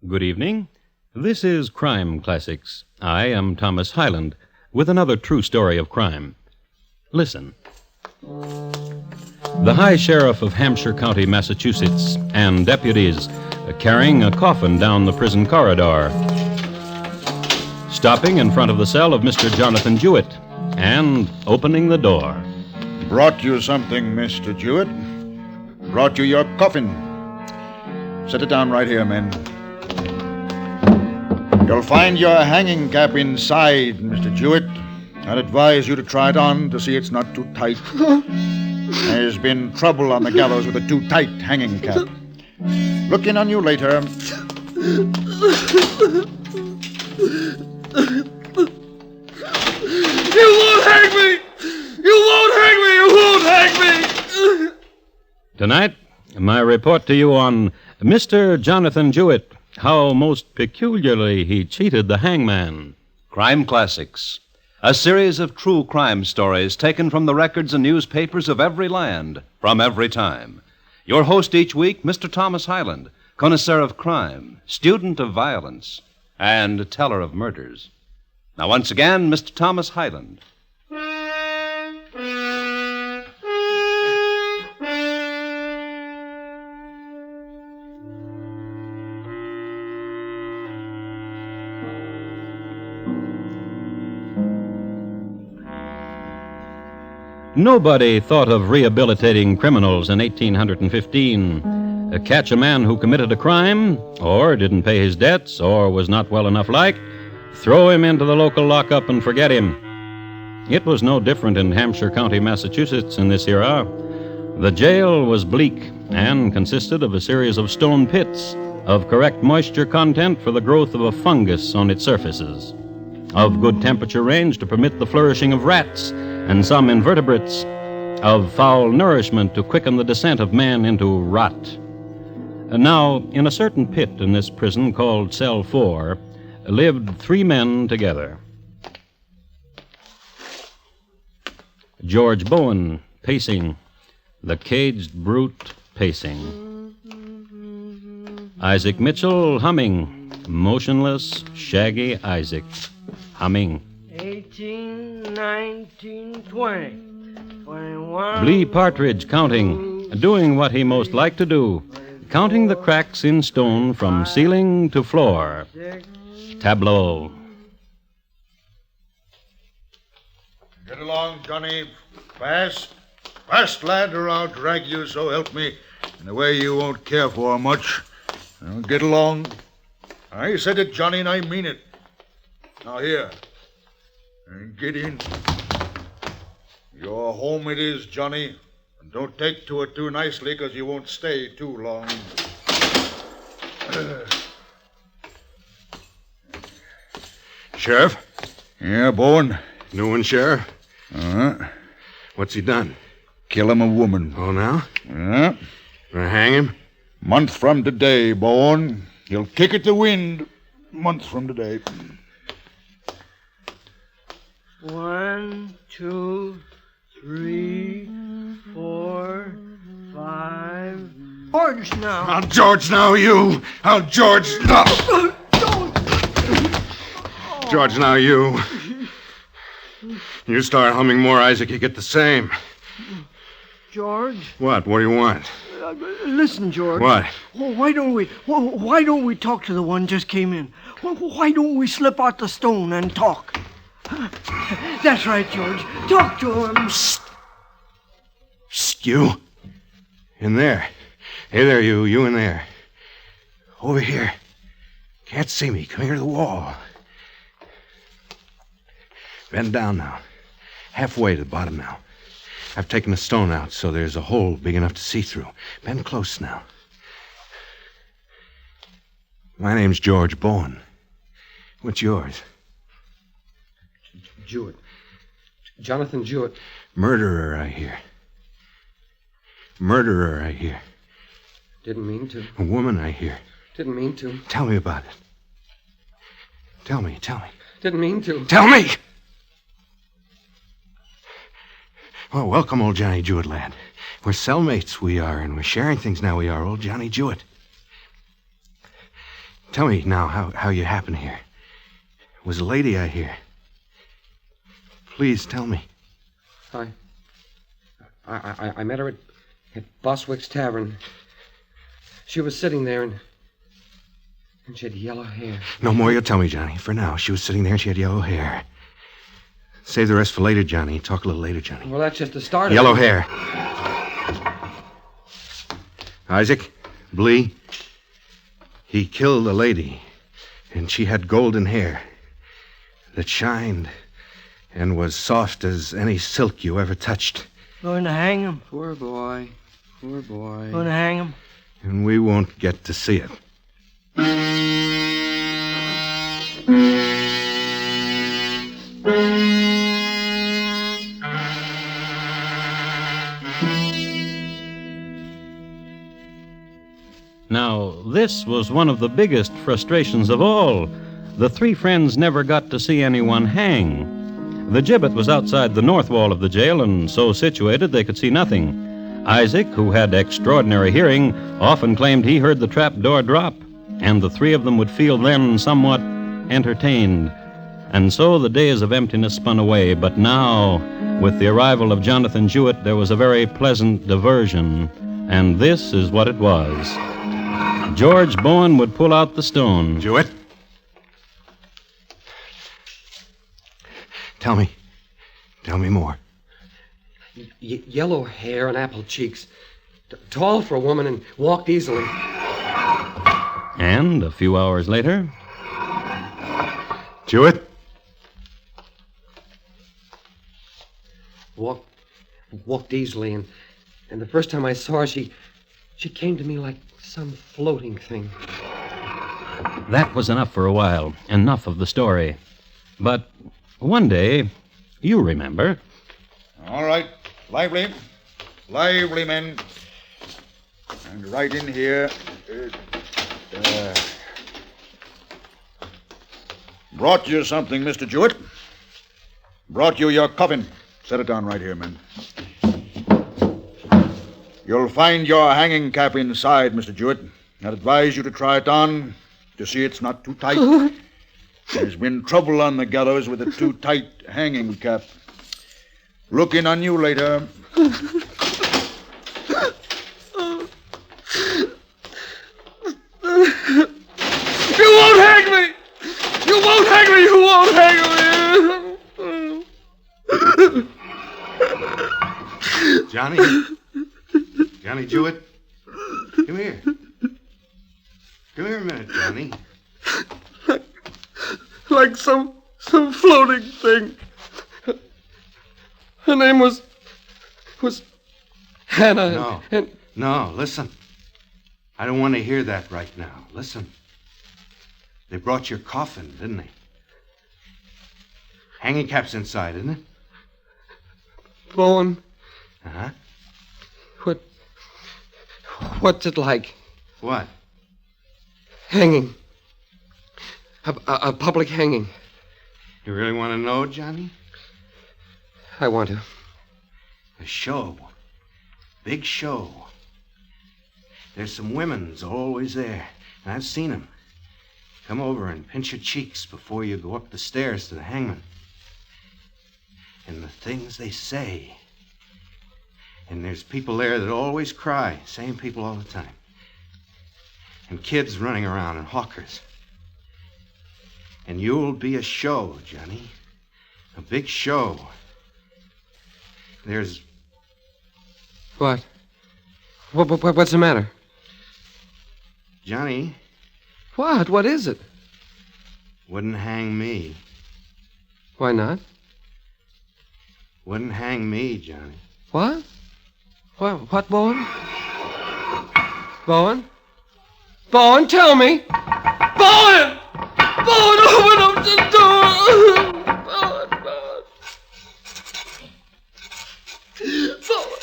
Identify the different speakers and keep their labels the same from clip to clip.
Speaker 1: Good evening. This is Crime Classics. I am Thomas Hyland with another true story of crime. Listen. The High Sheriff of Hampshire County, Massachusetts, and deputies carrying a coffin down the prison corridor, stopping in front of the cell of Mr. Jonathon Jewett and opening the door.
Speaker 2: Brought you something, Mr. Jewett. Brought you your coffin. Set it down right here, men. You'll find your hanging cap inside, Mr. Jewett. I'd advise you to try it on to see it's not too tight. There's been trouble on the gallows with a too tight hanging cap. Look in on you later.
Speaker 3: You won't hang me! You won't hang me! You won't hang me!
Speaker 1: Tonight, my report to you on Mr. Jonathon Jewett, how most peculiarly he cheated the hangman.
Speaker 4: Crime Classics, a series of true crime stories taken from the records and newspapers of every land, from every time. Your host each week, Mr. Thomas Hyland, connoisseur of crime, student of violence, and teller of murders. Now, once again, Mr. Thomas Hyland.
Speaker 1: Nobody thought of rehabilitating criminals in 1815. Catch a man who committed a crime, or didn't pay his debts, or was not well enough liked, throw him into the local lockup and forget him. It was no different in Hampshire County, Massachusetts in this era. The jail was bleak and consisted of a series of stone pits of correct moisture content for the growth of a fungus on its surfaces, of good temperature range to permit the flourishing of rats and some invertebrates, of foul nourishment to quicken the descent of man into rot. Now, in a certain pit in this prison called Cell 4, lived three men together. George Bowen, pacing, the caged brute pacing. Isaac Mitchell, humming, motionless, shaggy Isaac, humming.
Speaker 3: 18, 19, 20, 21.
Speaker 1: Lee Partridge, counting, doing what he most liked to do, counting the cracks in stone from ceiling to floor. Tableau.
Speaker 2: Get along, Johnny. Fast. Fast, lad, or I'll drag you, so help me, in a way you won't care for much. Now, get along. I said it, Johnny, and I mean it. Now, here. And get in. Your home it is, Johnny. And don't take to it too nicely, because you won't stay too long.
Speaker 5: Sheriff?
Speaker 2: Yeah, Bowen?
Speaker 5: New one, Sheriff?
Speaker 2: Uh-huh.
Speaker 5: What's he done?
Speaker 2: Kill him a woman.
Speaker 5: Oh, now?
Speaker 2: Yeah.
Speaker 5: Gonna hang him?
Speaker 2: Month from today, Bowen. He'll kick at the wind. Month from today.
Speaker 3: 1, 2, 3, 4, 5. George now.
Speaker 5: I'll George now, you! I'll George now! George now, you. You start humming more, Isaac, you get the same.
Speaker 3: George?
Speaker 5: What? What do you want?
Speaker 3: Listen, George.
Speaker 5: What?
Speaker 3: Why don't we talk to the one just came in? Why don't we slip out the stone and talk? That's right, George. Talk to him.
Speaker 5: Psst, you. In there. Hey there, you. You in there. Over here. Can't see me. Come here to the wall. Bend down now. Halfway to the bottom now. I've taken the stone out so there's a hole big enough to see through. Bend close now. My name's George Bowen. What's yours?
Speaker 6: Jewett. Jonathon Jewett.
Speaker 5: Murderer, I hear. Murderer, I hear.
Speaker 6: Didn't mean to.
Speaker 5: A woman, I hear.
Speaker 6: Didn't mean to.
Speaker 5: Tell me about it. Tell me.
Speaker 6: Didn't mean to.
Speaker 5: Tell me! Well, welcome, old Johnny Jewett, lad. We're cellmates, we are, and we're sharing things now, we are, old Johnny Jewett. Tell me now how you happened here. It was a lady, I hear. Please tell me.
Speaker 6: I met her at Boswick's Tavern. She was sitting there and she had yellow hair.
Speaker 5: No more you'll tell me, Johnny. For now, she was sitting there and she had yellow hair. Save the rest for later, Johnny. Talk a little later, Johnny.
Speaker 6: Well, that's just the start of
Speaker 5: Yellow
Speaker 6: it.
Speaker 5: hair. Isaac, Blee, he killed a lady, and she had golden hair that shined and was soft as any silk you ever touched.
Speaker 3: Going to hang him.
Speaker 6: Poor boy. Poor boy.
Speaker 3: Going to hang him.
Speaker 5: And we won't get to see it.
Speaker 1: Now, this was one of the biggest frustrations of all. The three friends never got to see anyone hang. The gibbet was outside the north wall of the jail, and so situated they could see nothing. Isaac, who had extraordinary hearing, often claimed he heard the trap door drop, and the three of them would feel then somewhat entertained. And so the days of emptiness spun away, but now, with the arrival of Jonathon Jewett, there was a very pleasant diversion, and this is what it was. George Bowen would pull out the stone.
Speaker 5: Jewett? Tell me more.
Speaker 6: Yellow hair and apple cheeks. Tall for a woman and walked easily.
Speaker 1: And a few hours later...
Speaker 5: Jewett?
Speaker 6: Walked easily, and the first time I saw her, she came to me like some floating thing.
Speaker 1: That was enough for a while. Enough of the story. But one day, you remember...
Speaker 2: All right. Lively. Lively, men. And right in here. Brought you something, Mr. Jewett. Brought you your coffin. Set it down right here, men. You'll find your hanging cap inside, Mr. Jewett. I'd advise you to try it on to see it's not too tight. There's been trouble on the gallows with a too tight hanging cap. Look in on you later.
Speaker 3: You won't hang me! You won't hang me! You won't hang me!
Speaker 5: Johnny Jewett? Come here. Come here a minute, Johnny.
Speaker 3: Like some floating thing. Her name was Hannah.
Speaker 5: No.
Speaker 3: And
Speaker 5: No, listen. I don't want to hear that right now. Listen. They brought your coffin, didn't they? Hanging cap's inside, isn't it?
Speaker 6: Bowen,
Speaker 5: Uh-huh.
Speaker 6: what's it like?
Speaker 5: What?
Speaker 6: Hanging. A public hanging.
Speaker 5: You really want to know, Johnny?
Speaker 6: I want to.
Speaker 5: A show. Big show. There's some women's always there, and I've seen them. Come over and pinch your cheeks before you go up the stairs to the hangman. And the things they say. And there's people there that always cry, same people all the time. And kids running around and hawkers. And you'll be a show, Johnny. A big show. There's...
Speaker 6: What? What's the matter?
Speaker 5: Johnny
Speaker 6: What? What is it?
Speaker 5: wouldn't hang me.
Speaker 6: Why not?
Speaker 5: Wouldn't hang me, Johnny.
Speaker 6: What? What, Bowen? Bowen? Bowen, tell me! Bowen! Bowen, open up the door! Bowen!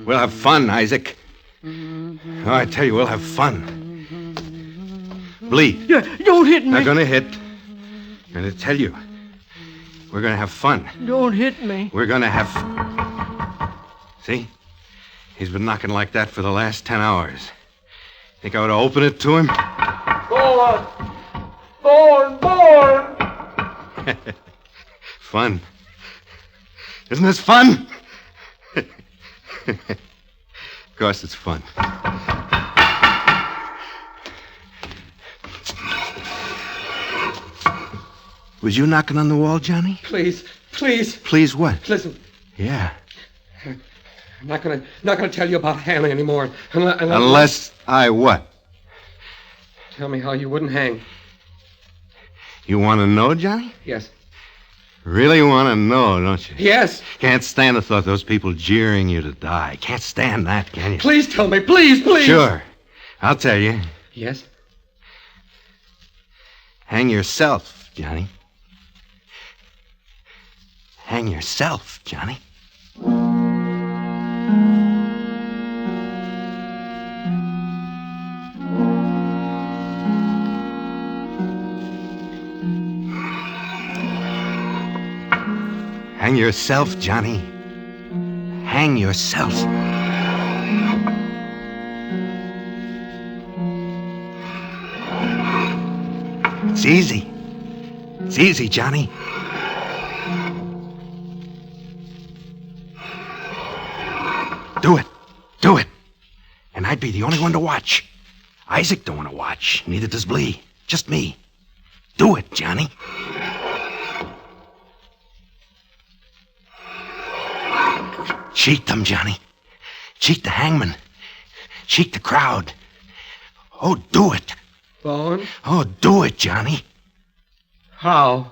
Speaker 5: We'll have fun, Isaac. Oh, I tell you, we'll have fun. Blee.
Speaker 3: Yeah, don't hit me.
Speaker 5: Not gonna hit. And I tell you, we're gonna have fun.
Speaker 3: Don't hit me.
Speaker 5: We're gonna have... See? He's been knocking like that for the last 10 hours. Think I ought to open it to him?
Speaker 3: Born!
Speaker 5: Fun. Isn't this fun? Of course it's fun. Was you knocking on the wall, Johnny?
Speaker 6: Please.
Speaker 5: Please what?
Speaker 6: Listen,
Speaker 5: Yeah.
Speaker 6: I'm not gonna tell you about Hangman anymore.
Speaker 5: Unless I what?
Speaker 6: Tell me how you wouldn't hang.
Speaker 5: You want to know, Johnny?
Speaker 6: Yes.
Speaker 5: Really want to know, don't you?
Speaker 6: Yes.
Speaker 5: Can't stand the thought of those people jeering you to die. Can't stand that, can you?
Speaker 6: Please tell me. Please.
Speaker 5: Sure. I'll tell you.
Speaker 6: Yes?
Speaker 5: Hang yourself, Johnny. Hang yourself, Johnny. Hang yourself, Johnny. Hang yourself. It's easy. It's easy, Johnny. Do it. Do it. And I'd be the only one to watch. Isaac don't want to watch. Neither does Blee. Just me. Do it, Johnny. Cheat them, Johnny. Cheat the hangman. Cheat the crowd. Oh, do it.
Speaker 6: Bone?
Speaker 5: Oh, do it, Johnny.
Speaker 6: How?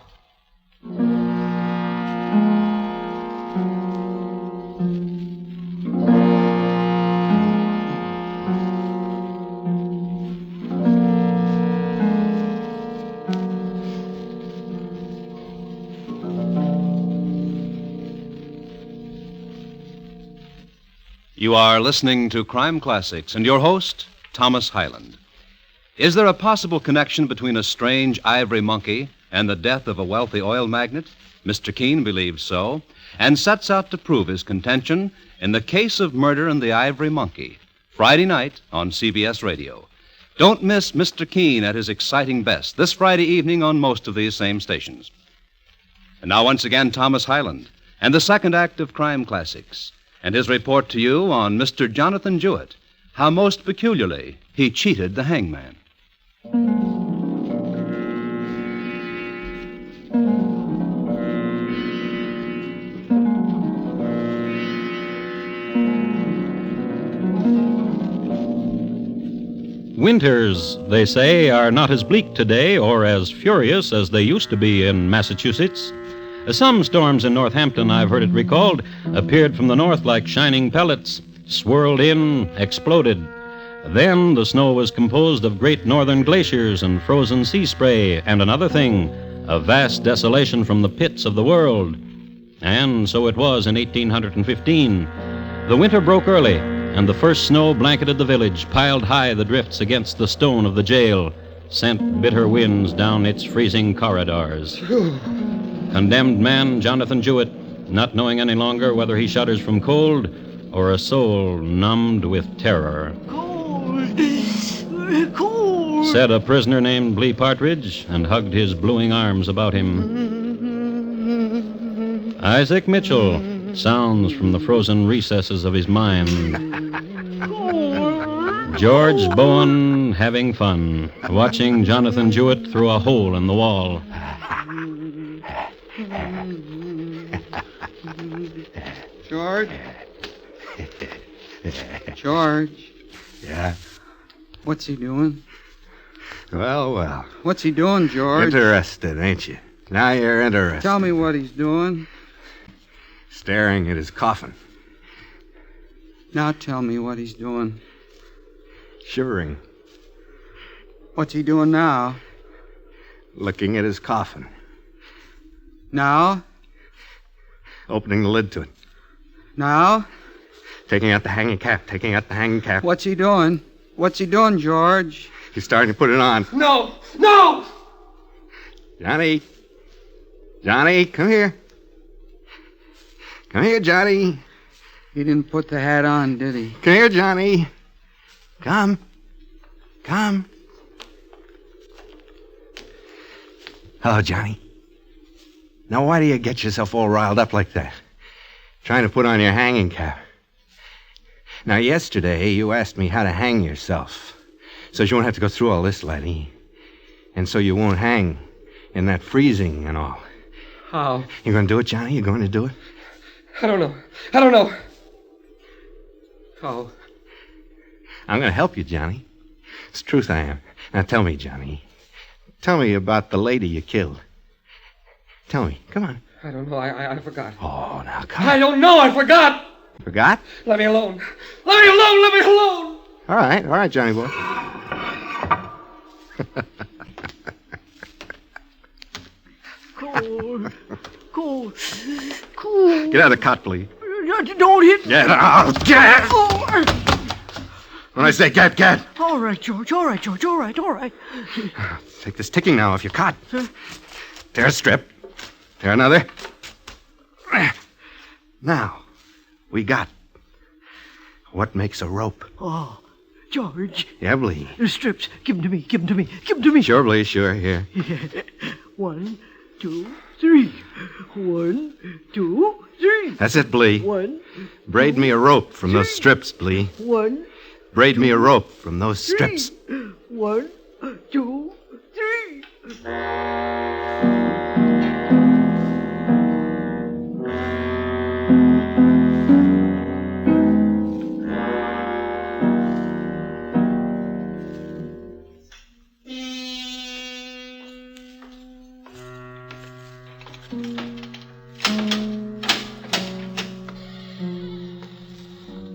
Speaker 4: You are listening to Crime Classics and your host, Thomas Hyland. Is there a possible connection between a strange ivory monkey and the death of a wealthy oil magnate? Mr. Keene believes so, and sets out to prove his contention in The Case of Murder and the Ivory Monkey, Friday night on CBS Radio. Don't miss Mr. Keene at his exciting best this Friday evening on most of these same stations. And now once again, Thomas Hyland and the second act of Crime Classics, and his report to you on Mr. Jonathon Jewett, how most peculiarly he cheated the hangman.
Speaker 1: Winters, they say, are not as bleak today or as furious as they used to be in Massachusetts. Some storms in Northampton, I've heard it recalled, appeared from the north like shining pellets, swirled in, exploded. Then the snow was composed of great northern glaciers and frozen sea spray, and another thing, a vast desolation from the pits of the world. And so it was in 1815. The winter broke early, and the first snow blanketed the village, piled high the drifts against the stone of the jail, sent bitter winds down its freezing corridors. Condemned man Jonathon Jewett, not knowing any longer whether he shudders from cold or a soul numbed with terror.
Speaker 3: Cold.
Speaker 1: Said a prisoner named Blee Partridge and hugged his bluing arms about him. Isaac Mitchell sounds from the frozen recesses of his mind. George Bowen having fun, watching Jonathon Jewett through a hole in the wall.
Speaker 7: George? George?
Speaker 5: Yeah?
Speaker 7: What's he doing?
Speaker 5: Well.
Speaker 7: What's he doing, George?
Speaker 5: Interested, ain't you? Now you're interested.
Speaker 7: Tell me what he's doing.
Speaker 5: Staring at his coffin.
Speaker 7: Now tell me what he's doing.
Speaker 5: Shivering.
Speaker 7: What's he doing now?
Speaker 5: Looking at his coffin.
Speaker 7: Now?
Speaker 5: Opening the lid to it.
Speaker 7: Now?
Speaker 5: Taking out the hanging cap.
Speaker 7: What's he doing? What's he doing, George?
Speaker 5: He's starting to put it on.
Speaker 6: No! No!
Speaker 5: Johnny. Johnny, come here. Come here, Johnny.
Speaker 7: He didn't put the hat on, did he?
Speaker 5: Come here, Johnny. Come. Come. Hello, Johnny. Now, why do you get yourself all riled up like that? Trying to put on your hanging cap. Now, yesterday, you asked me how to hang yourself. So you won't have to go through all this, laddie. And so you won't hang in that freezing and all.
Speaker 6: How?
Speaker 5: You going to do it, Johnny? You going to do it?
Speaker 6: I don't know. I don't know. How?
Speaker 5: I'm going to help you, Johnny. It's the truth I am. Now, tell me, Johnny. Tell me about the lady you killed. Tell me. Come on.
Speaker 6: I don't know. I forgot.
Speaker 5: Oh, now, come on.
Speaker 6: I don't know. I forgot.
Speaker 5: Forgot?
Speaker 6: Let me alone. Let me alone. Let me alone.
Speaker 5: All right, Johnny boy.
Speaker 3: Cool.
Speaker 5: Get out of the cot, please.
Speaker 3: Don't hit me.
Speaker 5: Get out. Get!
Speaker 3: Oh,
Speaker 5: When I say get.
Speaker 3: all right, George. All right.
Speaker 5: Take this ticking now off your cot. Tear a strip. Tear another. Now, we got what makes a rope.
Speaker 3: Oh, George.
Speaker 5: Yeah, Blee.
Speaker 3: The strips. Give them to me.
Speaker 5: Sure, Blee, sure. Here.
Speaker 3: 1, 2, 3. 1, 2, 3.
Speaker 5: That's it, Blee.
Speaker 3: 1.
Speaker 5: Braid me a rope from those strips, Blee.
Speaker 3: 1.
Speaker 5: Braid me a rope from those strips.
Speaker 3: 1, 2, 3.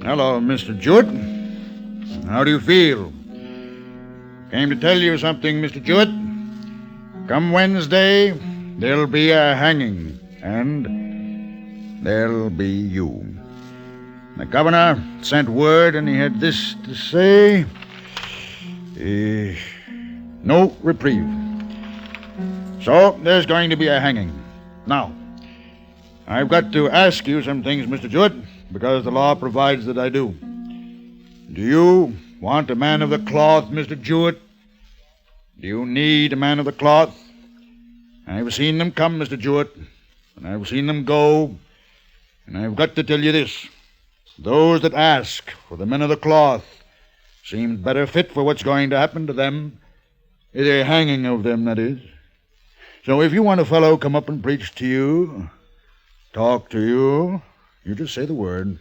Speaker 2: Hello, Mr. Jewett. How do you feel? Came to tell you something, Mr. Jewett. Come Wednesday, there'll be a hanging, and there'll be you. The governor sent word, and he had this to say. No reprieve. So, there's going to be a hanging. Now, I've got to ask you some things, Mr. Jewett, because the law provides that I do. Do you want a man of the cloth, Mr. Jewett? Do you need a man of the cloth? I've seen them come, Mr. Jewett, and I've seen them go, and I've got to tell you this. Those that ask for the men of the cloth seem better fit for what's going to happen to them, the hanging of them, that is. So if you want a fellow come up and preach to you, talk to you, you just say the word.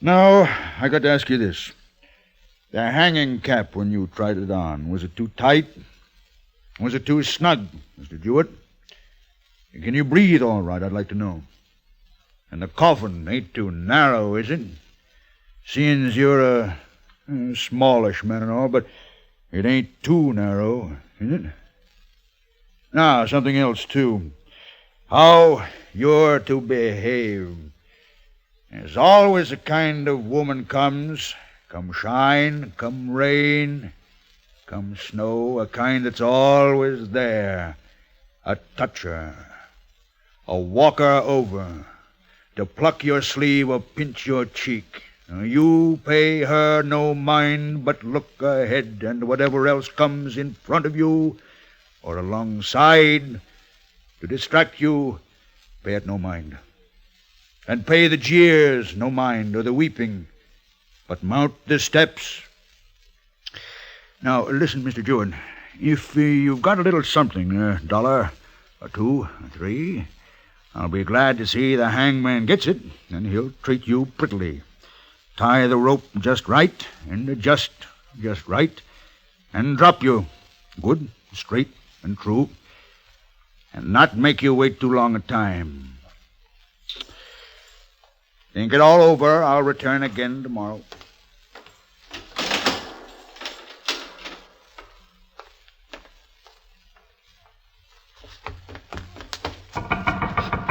Speaker 2: Now, I got to ask you this. The hanging cap, when you tried it on, was it too tight? Was it too snug, Mr. Jewett? Can you breathe all right, I'd like to know. And the coffin ain't too narrow, is it? Seeing as you're a smallish man and all, but it ain't too narrow, is it? Now, something else, too. How you're to behave. There's always a kind of woman comes, come shine, come rain, come snow, a kind that's always there, a toucher, a walker over, to pluck your sleeve or pinch your cheek. You pay her no mind, but look ahead, and whatever else comes in front of you or alongside to distract you, pay it no mind. And pay the jeers no mind, or the weeping, but mount the steps. Now, listen, Mr. Jewett, if you've got a little something, $1 or $2 or $3, I'll be glad to see the hangman gets it, and he'll treat you prettily. Tie the rope just right, and adjust just right, and drop you good, straight, and true, and not make you wait too long a time. Think it all over. I'll return again tomorrow.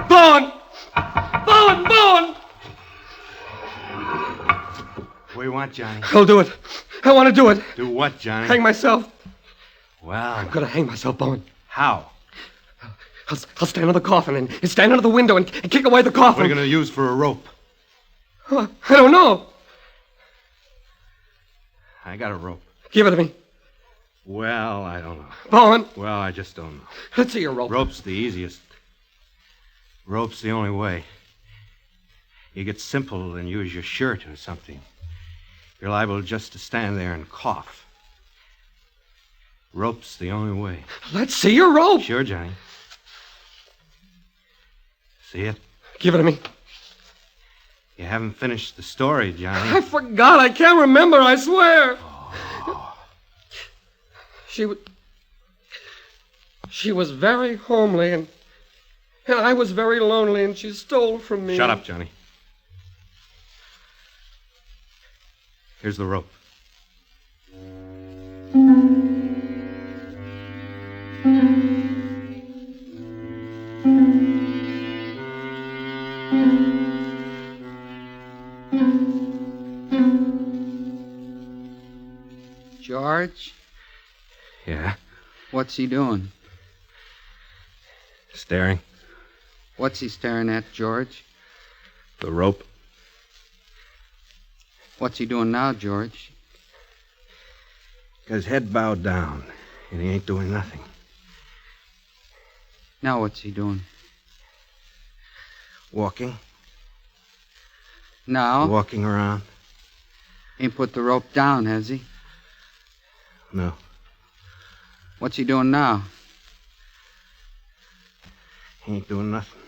Speaker 6: Bowen! Bowen! Bowen!
Speaker 5: What do you want, Johnny?
Speaker 6: I'll do it. I want to do it.
Speaker 5: Do what, Johnny?
Speaker 6: Hang myself.
Speaker 5: Well,
Speaker 6: I'm going to hang myself, Bowen.
Speaker 5: how?
Speaker 6: I'll stand on the coffin and stand under the window and kick away the coffin.
Speaker 5: What are you going to use for a rope?
Speaker 6: I don't know.
Speaker 5: I got a rope.
Speaker 6: Give it to me.
Speaker 5: Well, I don't know.
Speaker 6: Bowen,
Speaker 5: Well, I just don't know.
Speaker 6: let's see your rope.
Speaker 5: Rope's the easiest. Rope's the only way. You get simple and use your shirt or something. You're liable just to stand there and cough. Rope's the only way.
Speaker 6: Let's see your rope.
Speaker 5: Sure, Johnny. See it?
Speaker 6: Give it to me.
Speaker 5: You haven't finished the story, Johnny.
Speaker 6: I forgot. I can't remember, I swear. She was very homely, and I was very lonely, and she stole from me.
Speaker 5: Shut up, Johnny. Here's the rope.
Speaker 7: George,
Speaker 5: Yeah?
Speaker 7: what's he doing?
Speaker 5: Staring.
Speaker 7: What's he staring at, George?
Speaker 5: The rope.
Speaker 7: What's he doing now, George?
Speaker 5: Got his head bowed down, and he ain't doing nothing.
Speaker 7: Now what's he doing?
Speaker 5: Walking.
Speaker 7: Now?
Speaker 5: Walking around.
Speaker 7: Ain't put the rope down, has he?
Speaker 5: No.
Speaker 7: What's he doing now?
Speaker 5: He ain't doing nothing.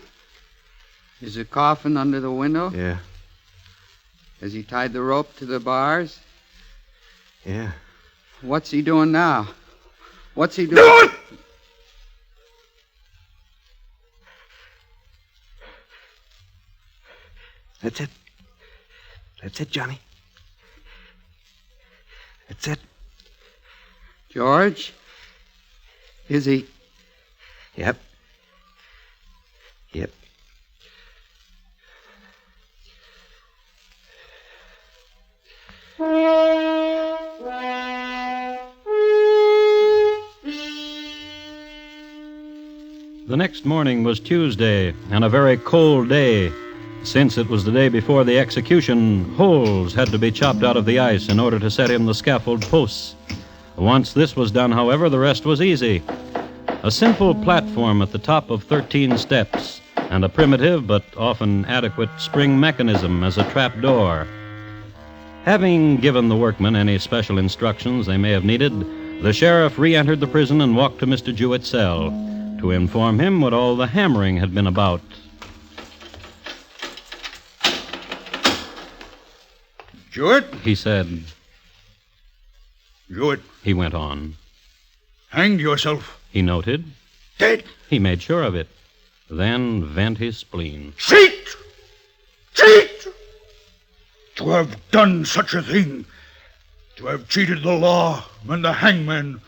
Speaker 7: Is the coffin under the window?
Speaker 5: Yeah.
Speaker 7: Has he tied the rope to the bars?
Speaker 5: Yeah.
Speaker 7: What's he doing now? What's he doing?
Speaker 5: That's it. That's it, Johnny. That's it.
Speaker 7: George? Is he?
Speaker 5: Yep. Yep.
Speaker 1: The next morning was Tuesday, and a very cold day. Since it was the day before the execution, holes had to be chopped out of the ice in order to set in the scaffold posts. Once this was done, however, the rest was easy. A simple platform at the top of 13 steps, and a primitive but often adequate spring mechanism as a trap door. Having given the workmen any special instructions they may have needed, the sheriff re-entered the prison and walked to Mr. Jewett's cell to inform him what all the hammering had been about.
Speaker 2: Jewett?
Speaker 1: He said,
Speaker 2: Jewett,
Speaker 1: he went on.
Speaker 2: hanged yourself.
Speaker 1: He noted.
Speaker 2: Dead.
Speaker 1: He made sure of it. Then vent his spleen.
Speaker 2: Cheat! Cheat! To have done such a thing. To have cheated the law and the hangman.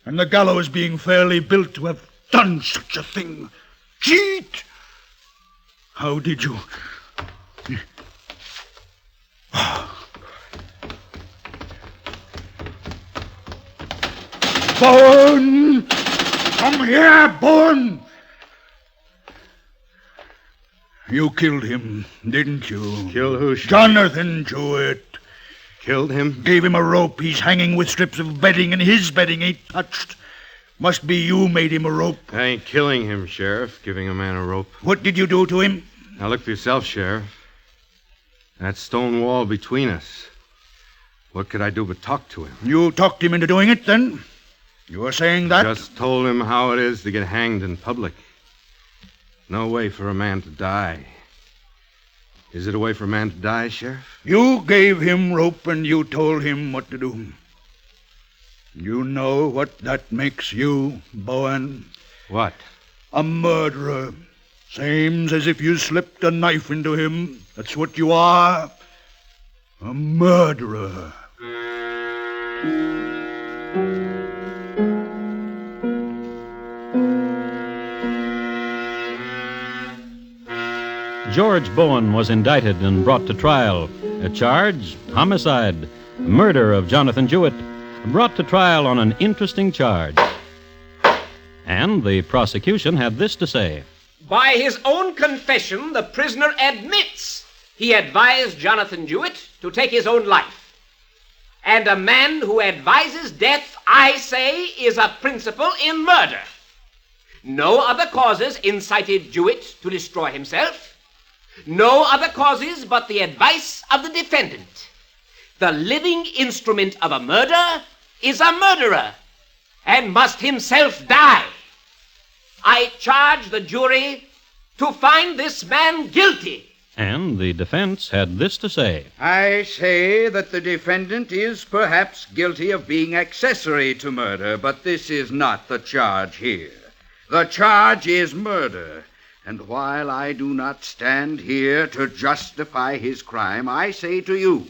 Speaker 2: And the gallows being fairly built, to have done such a thing. Cheat! How did you? Bowen! Come here, Bowen! You killed him, didn't you?
Speaker 5: Killed who?
Speaker 2: Jonathon Jewett.
Speaker 5: Killed him?
Speaker 2: Gave him a rope. He's hanging with strips of bedding, and his bedding ain't touched. Must be you made him a rope.
Speaker 5: I ain't killing him, Sheriff. Giving a man a rope.
Speaker 2: What did you do to him?
Speaker 5: Now look for yourself, Sheriff. That stone wall between us. What could I do but talk to him?
Speaker 2: You talked him into doing it, then? You were saying that?
Speaker 5: Just told him how it is to get hanged in public. No way for a man to die. Is it a way for a man to die, Sheriff?
Speaker 2: You gave him rope and you told him what to do. You know what that makes you, Bowen?
Speaker 5: What?
Speaker 2: A murderer. Same's as if you slipped a knife into him. That's what you are. A murderer.
Speaker 1: George Bowen was indicted and brought to trial, A charge, homicide, murder of Jonathon Jewett, brought to trial on an interesting charge. And the prosecution had this to say.
Speaker 8: By his own confession, the prisoner admits he advised Jonathon Jewett to take his own life. And a man who advises death, I say, is a principal in murder. No other causes incited Jewett to destroy himself. No other causes but the advice of the defendant. The living instrument of a murder is a murderer and must himself die. I charge the jury to find this man guilty.
Speaker 1: And the defense had this to say.
Speaker 7: I say that the defendant is perhaps guilty of being accessory to murder, but this is not the charge here. The charge is murder. And while I do not stand here to justify his crime, I say to you,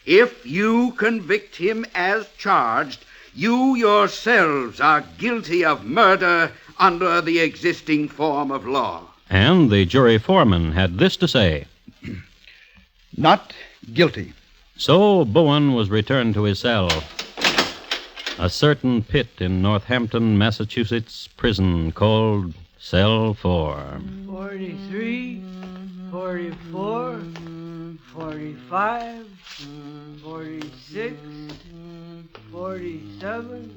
Speaker 7: if you convict him as charged, you yourselves are guilty of murder under the existing form of law.
Speaker 1: And the jury foreman had this to say.
Speaker 9: Not guilty.
Speaker 1: So Bowen was returned to his cell. A certain pit in Northampton, Massachusetts prison called Cell 4.
Speaker 3: 43, 44, 45, 46, 47.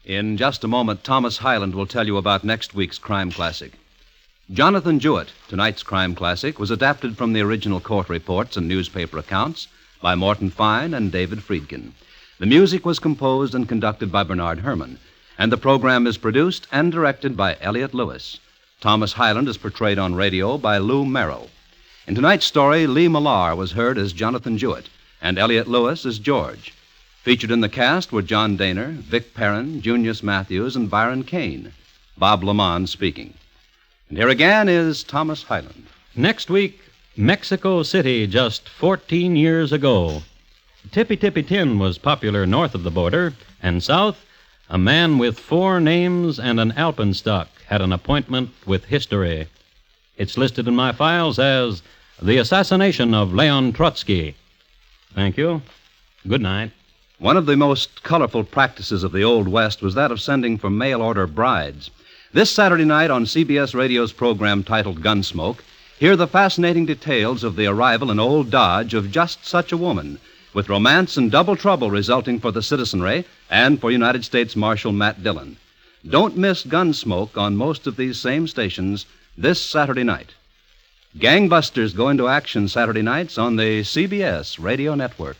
Speaker 4: In just a moment, Thomas Hyland will tell you about next week's crime classic. Jonathon Jewett, tonight's crime classic, was adapted from the original court reports and newspaper accounts by Morton Fine and David Friedkin. The music was composed and conducted by Bernard Herrmann, and the program is produced and directed by Elliott Lewis. Thomas Hyland is portrayed on radio by Lou Merrill. In tonight's story, Lee Millar was heard as Jonathon Jewett, and Elliott Lewis as George. Featured in the cast were John Daner, Vic Perrin, Junius Matthews, and Byron Kane. Bob Lamont speaking. And here again is Thomas Hyland.
Speaker 1: Next week, Mexico City just 14 years ago. Tippy Tippy Tin was popular north of the border, and south, a man with 4 names and an alpenstock had an appointment with history. It's listed in my files as The Assassination of Leon Trotsky. Thank you. Good night.
Speaker 4: One of the most colorful practices of the Old West was that of sending for mail-order brides. This Saturday night on CBS Radio's program titled Gunsmoke, hear the fascinating details of the arrival in Old Dodge of just such a woman, with romance and double trouble resulting for the citizenry and for United States Marshal Matt Dillon. Don't miss Gunsmoke on most of these same stations this Saturday night. Gangbusters go into action Saturday nights on the CBS Radio Network.